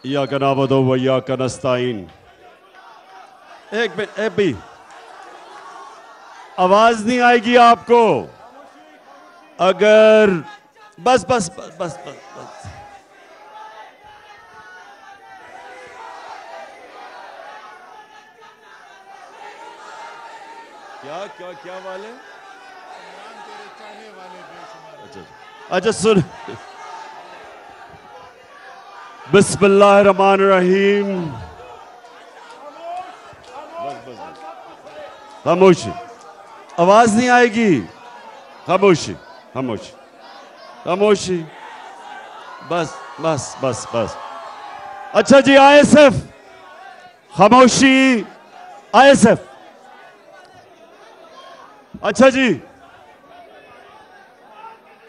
इय्याका नअबुदु व इय्याका नस्तईन। एक मिनट, भी आवाज नहीं आएगी आपको अगर बस बस बस बस बस, बस। क्या क्या क्या वाले? अच्छा सुन, बिस्मिल्लाहिर्रहमानिर्रहीम। खामोशी, आवाज नहीं आएगी। खामोशी खामोशी खामोशी, बस बस बस बस। अच्छा जी, आईएसएफ, खामोशी, आईएसएफ। अच्छा जी,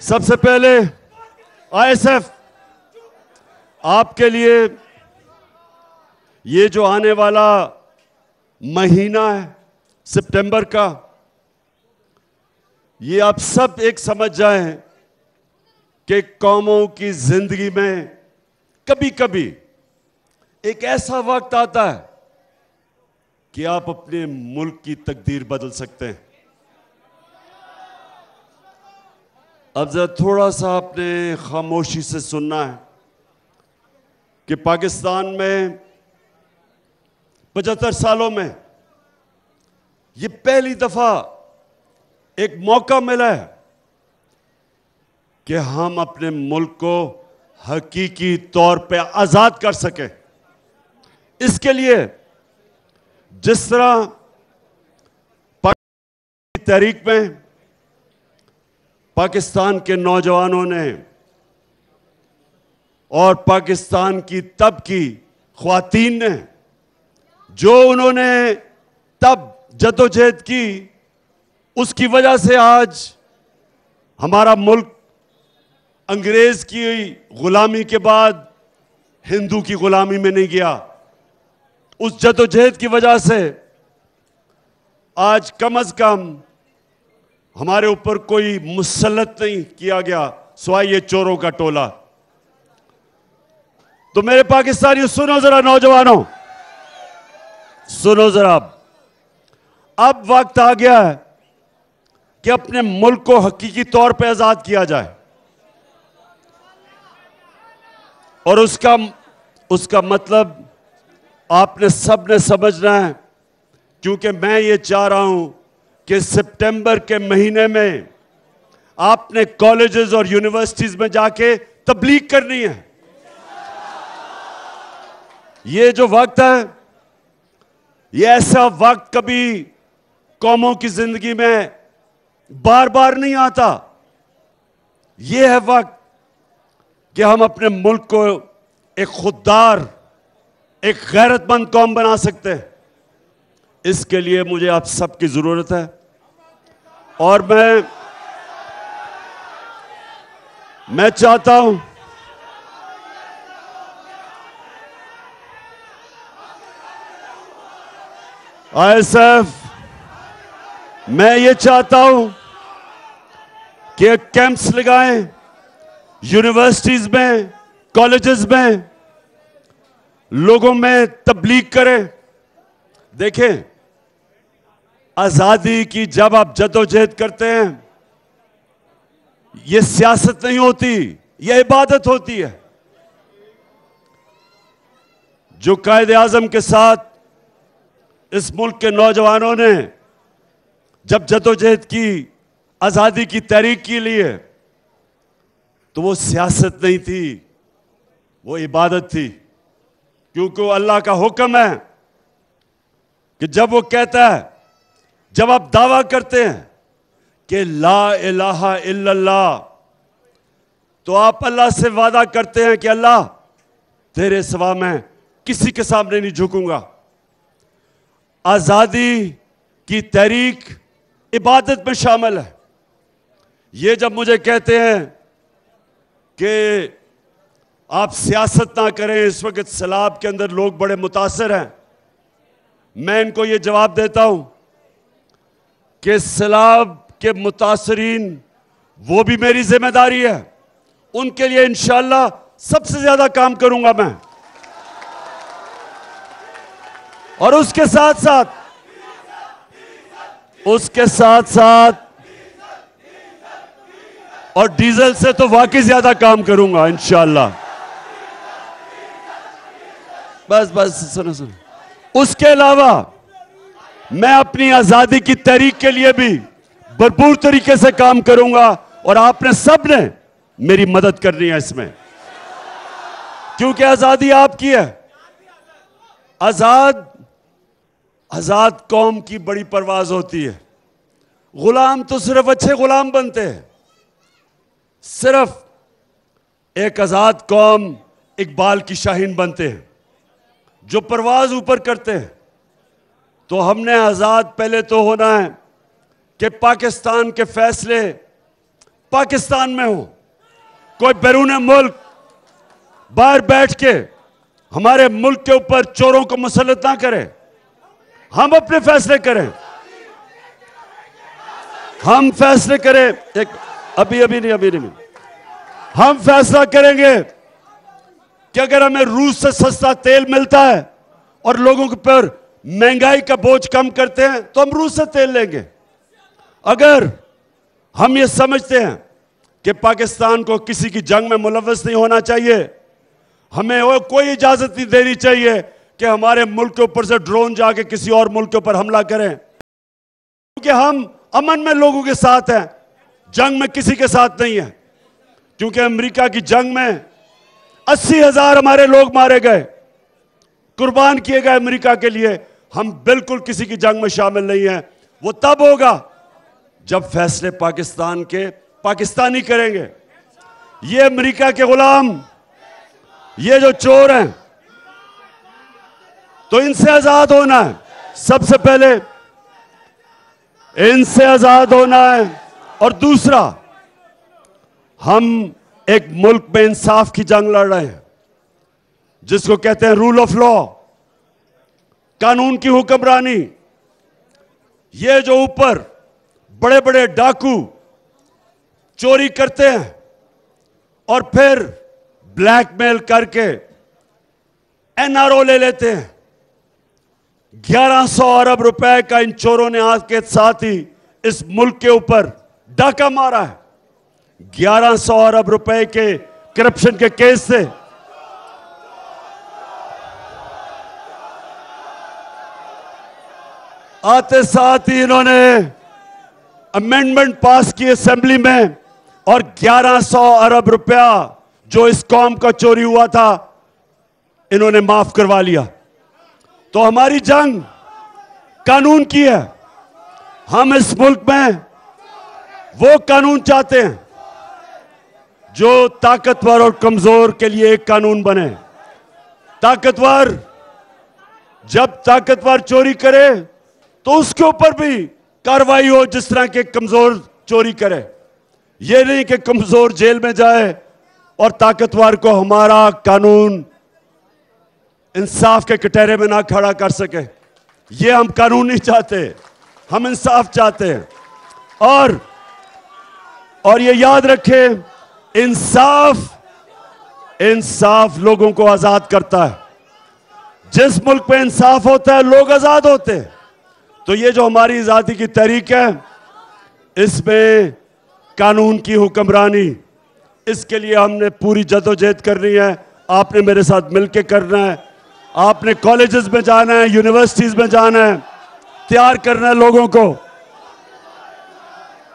सबसे पहले आईएसएफ आपके लिए ये जो आने वाला महीना है सितंबर का, ये आप सब एक समझ जाएं कि कौमों की जिंदगी में कभी कभी एक ऐसा वक्त आता है कि आप अपने मुल्क की तकदीर बदल सकते हैं। अब जरा थोड़ा सा आपने खामोशी से सुनना है कि पाकिस्तान में 75 सालों में ये पहली दफा एक मौका मिला है कि हम अपने मुल्क को हकीकी तौर पे आजाद कर सकें। इसके लिए जिस तरह पाकिस्तान की तहरीक में पाकिस्तान के नौजवानों ने और पाकिस्तान की तब की ख्वातीन ने जो उन्होंने तब जदोजहद की, उसकी वजह से आज हमारा मुल्क अंग्रेज की गुलामी के बाद हिंदू की गुलामी में नहीं गया। उस जदोजहद की वजह से आज कम से कम हमारे ऊपर कोई मुसल्लत नहीं किया गया सिवाय ये चोरों का टोला। तो मेरे पाकिस्तानियों सुनो जरा, नौजवानों सुनो जरा, अब वक्त आ गया है कि अपने मुल्क को हकीकी तौर पे आजाद किया जाए। और उसका मतलब आपने सबने समझना है, क्योंकि मैं ये चाह रहा हूं कि सितंबर के महीने में आपने कॉलेजेस और यूनिवर्सिटीज में जाके तबलीग करनी है। ये जो वक्त है, ये ऐसा वक्त कभी कौमों की जिंदगी में बार बार नहीं आता। ये है वक्त कि हम अपने मुल्क को एक खुददार, एक गैरतमंद कौम बना सकते हैं। इसके लिए मुझे आप सबकी जरूरत है। और मैं चाहता हूं आईएसएफ, मैं ये चाहता हूं कि कैंप्स लगाएं यूनिवर्सिटीज में, कॉलेजेस में, लोगों में तबलीग करें। देखें, आजादी की जब आप जदोजहद करते हैं, यह सियासत नहीं होती, यह इबादत होती है। जो कायदे आजम के साथ इस मुल्क के नौजवानों ने जब जदोजहद की, आजादी की तहरीक के लिए, तो वो सियासत नहीं थी, वो इबादत थी। क्योंकि वो अल्लाह का हुक्म है कि जब वो कहता है, जब आप दावा करते हैं कि ला इलाहा इल्लल्लाह, तो आप अल्लाह से वादा करते हैं कि अल्लाह तेरे सिवा मैं किसी के सामने नहीं झुकूंगा। आजादी की तहरीक इबादत में शामिल है। ये जब मुझे कहते हैं कि आप सियासत ना करें, इस वक्त सैलाब के अंदर लोग बड़े मुतासर हैं, मैं इनको ये जवाब देता हूं कि सैलाब के मुतासरीन वो भी मेरी जिम्मेदारी है। उनके लिए इंशाअल्लाह सबसे ज्यादा काम करूंगा मैं। और उसके साथ साथ और डीजल से तो वाकई ज्यादा काम करूंगा इंशाअल्लाह। बस सुनो। उसके अलावा मैं अपनी आजादी की तहरीक के लिए भी भरपूर तरीके से काम करूंगा और आपने सब ने मेरी मदद करनी है इसमें, क्योंकि आजादी आपकी है। आजाद कौम की बड़ी परवाज होती है। गुलाम तो सिर्फ अच्छे गुलाम बनते हैं। सिर्फ एक आजाद कौम इकबाल की शाहीन बनते हैं जो परवाज ऊपर करते हैं। तो हमने आजाद पहले तो होना है कि पाकिस्तान के फैसले पाकिस्तान में हो। कोई बैरून मुल्क बाहर बैठ के हमारे मुल्क के ऊपर चोरों को मुसल्लत ना करे। हम अपने फैसले करें। हम फैसले करें। अभी नहीं। हम फैसला करेंगे कि अगर हमें रूस से सस्ता तेल मिलता है और लोगों के ऊपर महंगाई का बोझ कम करते हैं तो हम रूस से तेल लेंगे। अगर हम ये समझते हैं कि पाकिस्तान को किसी की जंग में मुलव्वस नहीं होना चाहिए, हमें वो कोई इजाजत नहीं देनी चाहिए कि हमारे मुल्क के ऊपर से ड्रोन जाके किसी और मुल्क के ऊपर हमला करें, क्योंकि हम अमन में लोगों के साथ हैं, जंग में किसी के साथ नहीं है। क्योंकि अमेरिका की जंग में 80,000 हमारे लोग मारे गए, कुर्बान किए गए अमेरिका के लिए। हम बिल्कुल किसी की जंग में शामिल नहीं हैं। वो तब होगा जब फैसले पाकिस्तान के पाकिस्तानी करेंगे। ये अमेरिका के गुलाम, ये जो चोर हैं, तो इनसे आजाद होना है। सबसे पहले इनसे आजाद होना है। और दूसरा, हम एक मुल्क में इंसाफ की जंग लड़ रहे हैं जिसको कहते हैं रूल ऑफ लॉ, कानून की हुक्मरानी। ये जो ऊपर बड़े बड़े डाकू चोरी करते हैं और फिर ब्लैकमेल करके एनआरओ ले लेते हैं। 1100 अरब रुपए का इन चोरों ने आज के साथ ही इस मुल्क के ऊपर डाका मारा है। 1100 अरब रुपए के करप्शन के केस से आते साथ ही इन्होंने अमेंडमेंट पास की असेंबली में और 1100 अरब रुपया जो इस कौम का चोरी हुआ था इन्होंने माफ करवा लिया। तो हमारी जंग कानून की है। हम इस मुल्क में वो कानून चाहते हैं जो ताकतवर और कमजोर के लिए एक कानून बने। ताकतवर जब ताकतवर चोरी करे तो उसके ऊपर भी कार्रवाई हो जिस तरह के कमजोर चोरी करे। ये नहीं कि कमजोर जेल में जाए और ताकतवर को हमारा कानून इंसाफ के कटहरे में ना खड़ा कर सके। ये हम कानून नहीं चाहते, हम इंसाफ चाहते हैं। और ये याद रखें, इंसाफ लोगों को आजाद करता है। जिस मुल्क में इंसाफ होता है लोग आजाद होते हैं। तो ये जो हमारी आजादी की तहरीक है, इसमें कानून की हुक्मरानी, इसके लिए हमने पूरी जदोजहद करनी है। आपने मेरे साथ मिलकर करना है। आपने कॉलेजेस में जाना है, यूनिवर्सिटीज में जाना है, तैयार करना है लोगों को।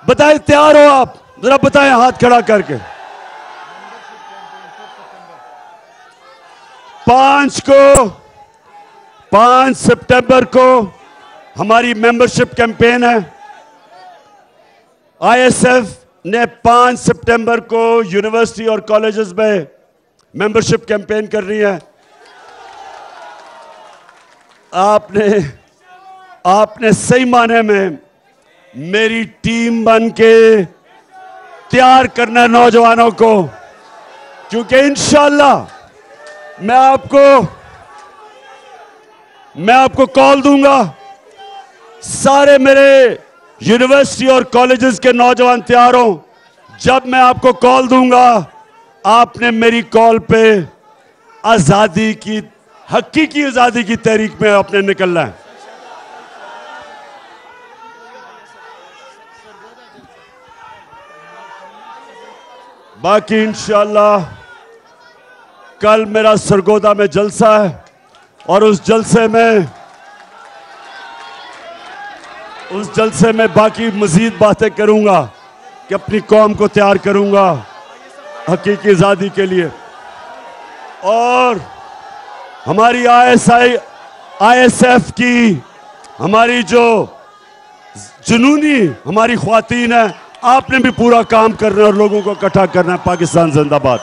बताएं, तैयार हो आप? जरा बताएं हाथ खड़ा करके। 5 सितंबर को हमारी मेंबरशिप कैंपेन है। आईएसएफ ने 5 सितंबर को यूनिवर्सिटी और कॉलेजेस में मेंबरशिप कैंपेन कर रही है। आपने सही माने में मेरी टीम बन के तैयार करना नौजवानों को, क्योंकि इंशाअल्लाह मैं आपको कॉल दूंगा। सारे मेरे यूनिवर्सिटी और कॉलेजेस के नौजवान तैयार हो। जब मैं आपको कॉल दूंगा, आपने मेरी कॉल पे आजादी की हकीकी आजादी की तहरीक में आपने निकलना है। बाकी इंशाअल्लाह कल मेरा सरगोदा में जलसा है और उस जलसे में बाकी मजीद बातें करूंगा कि अपनी कौम को तैयार करूंगा हकीकी आजादी के लिए। और हमारी ISF की हमारी जो जुनूनी हमारी ख्वातीन है, आपने भी पूरा काम करना है और लोगों को इकट्ठा करना है। पाकिस्तान जिंदाबाद।